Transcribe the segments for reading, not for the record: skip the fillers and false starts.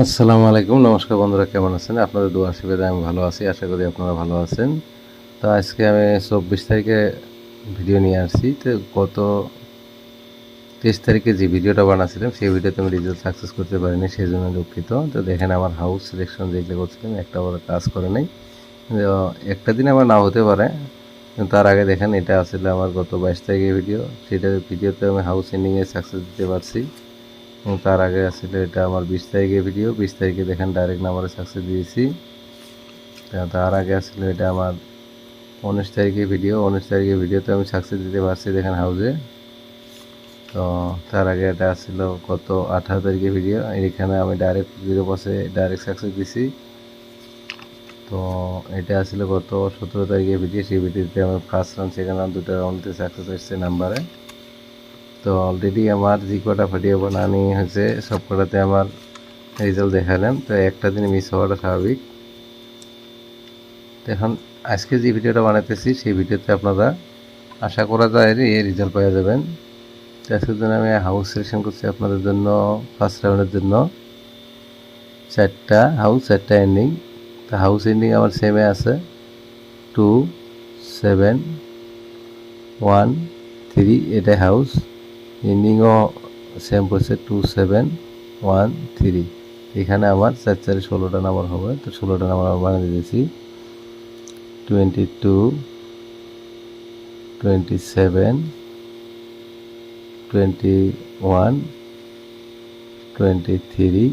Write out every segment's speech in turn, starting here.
আসসালামু আলাইকুম, নমস্কার বন্ধুরা, কেমন আছেন? আপনাদের দোয়া আশীর্বাদে আমি ভালো আছি। আশা করি আপনারা ভালো আছেন। তো আজকে আমি 24 তারিখে ভিডিও নিয়ে আসছি। তো গত 23 তারিখে যে ভিডিওটা বানাচ্ছিলাম সেই ভিডিওতে আমি রেজাল্ট সাকসেস করতে পারিনি, সেই জন্য দুঃখিত। তো দেখেন আমার হাউস সিলেকশন যেগুলো করছিলাম একটা বড় কাজ করে নাই। একটা দিন আমার নাও হতে পারে, কিন্তু তার আগে দেখেন এটা আসলে আমার গত 22 তারিখের ভিডিও। সেটা ভিডিওতে আমি হাউস এন্ডিংয়ে সাকসেস দিতে পারছি। এবং তার আগে আসলে এটা আমার 20 তারিখের ভিডিও। 20 তারিখে দেখেন ডাইরেক্ট নাম্বারে সাকসেস দিয়েছি। তার আগে আসলে এটা আমার 19 তারিখের ভিডিও। 19 তারিখের ভিডিওতে আমি সাকসেস দিতে পারছি দেখেন হাউসে। তো তার আগে এটা আসছিল গত 18 তারিখের ভিডিও। এখানে আমি ডাইরেক্ট 0 ডাইরেক্ট সাকসেস দিছি। তো এটা আসলে গত 17 তারিখের ভিডিও। সেই ভিডিওতে আমি ফার্স্ট রাউন্ড সেকেন্ড রাউন্ড দুটো রাউন্ডতে সাকসেস এসেছে নাম্বারে। তো অলরেডি আমার যে কটা ভিডিও বানানি হয়েছে সব কটাতে আমার রেজাল্ট দেখালাম। তো একটা দিন মিস হওয়াটা স্বাভাবিক। তো এখন আজকে যে ভিডিওটা বানাতেছি সেই ভিডিওতে আপনারা আশা করা যায় যে এই রেজাল্ট পাওয়া যাবেন। তো আজকের জন্য আমি হাউস সিলেকশন করছি আপনাদের জন্য। ফার্স্ট রাউন্ডের জন্য 4টা হাউস, 4টা এন্ডিং। তো হাউস এন্ডিং আমার সেমে আছে 2 7 1 3। এটাই হাউস এন্ডিংও সেম পড়ছে 2 7 1 3। এখানে আমার 4 4 16টা নাম্বার হবে। তো 16টা নাম্বার আমি বানিয়ে দিয়েছি 22 27 21 23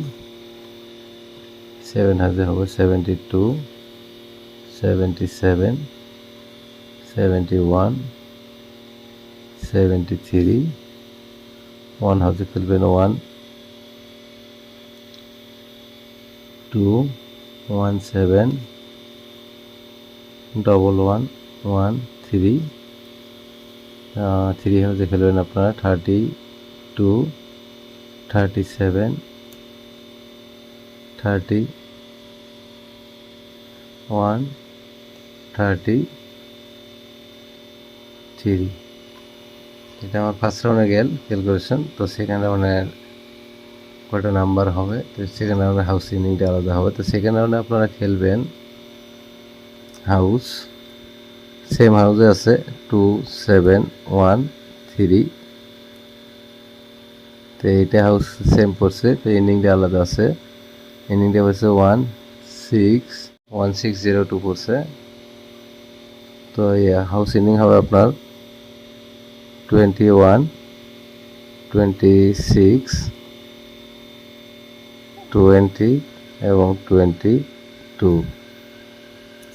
7 হাজার হবে 72 77 71 73 1 হাউসে ফেলবেন 1 2 1 7 ডবল 1 1 3 3 হাউসে ফেলবেন আপনারা 32 37 31 33। এটা আমার ফার্স্ট রাউন্ডে ক্যালকুলেশন। তো সেকেন্ড রাউন্ডের কয়টা নাম্বার হবে, তো সেকেন্ড রাউন্ডে হাউস ইনিংটা আলাদা হবে। তো সেকেন্ড রাউন্ডে আপনারা খেলবেন হাউস, সেম হাউসে আছে 2 7 1 3। তো এইটা হাউস সেম পড়ছে, তো ইনিংটা আলাদা আছে। ইনিংটা হচ্ছে 1602 পড়ছে। তো হাউস ইনিং হবে আপনার 21 26 20 এবং 22।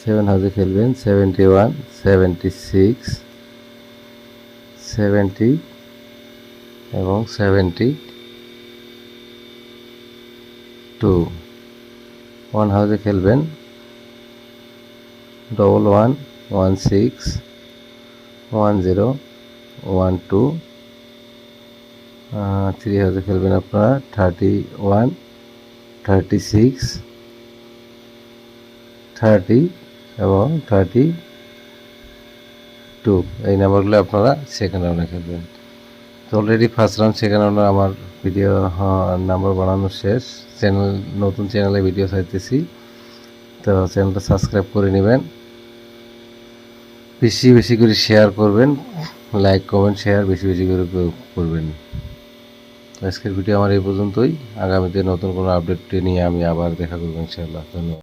7 হাউসে খেলবেন 71 76 70 এবং 72। 1 হাউসে খেলবেন 11 16 10 12। 3 হাউসে খেলবেন আপনারা 31 36 30 এবং 32। এই নাম্বারগুলো আপনারা সেকেন্ড রাউন্ডে খেলবেন। তো অলরেডি ফার্স্ট রাউন্ড সেকেন্ড রাউন্ডে আমার ভিডিও নাম্বার বানানো শেষ। নতুন চ্যানেলে ভিডিও চাইতেছি, তো চ্যানেলটা সাবস্ক্রাইব করে নেবেন। বেশি বেশি করে শেয়ার করবেন, লাইক কমেন্ট শেয়ার বেশি বেশি করে করবেন। আজকের ভিডিও আমার এই পর্যন্তই। আগামীতে নতুন কোনো আপডেট নিয়ে আমি আবার দেখা করবো ইনশাআল্লাহ। ধন্যবাদ।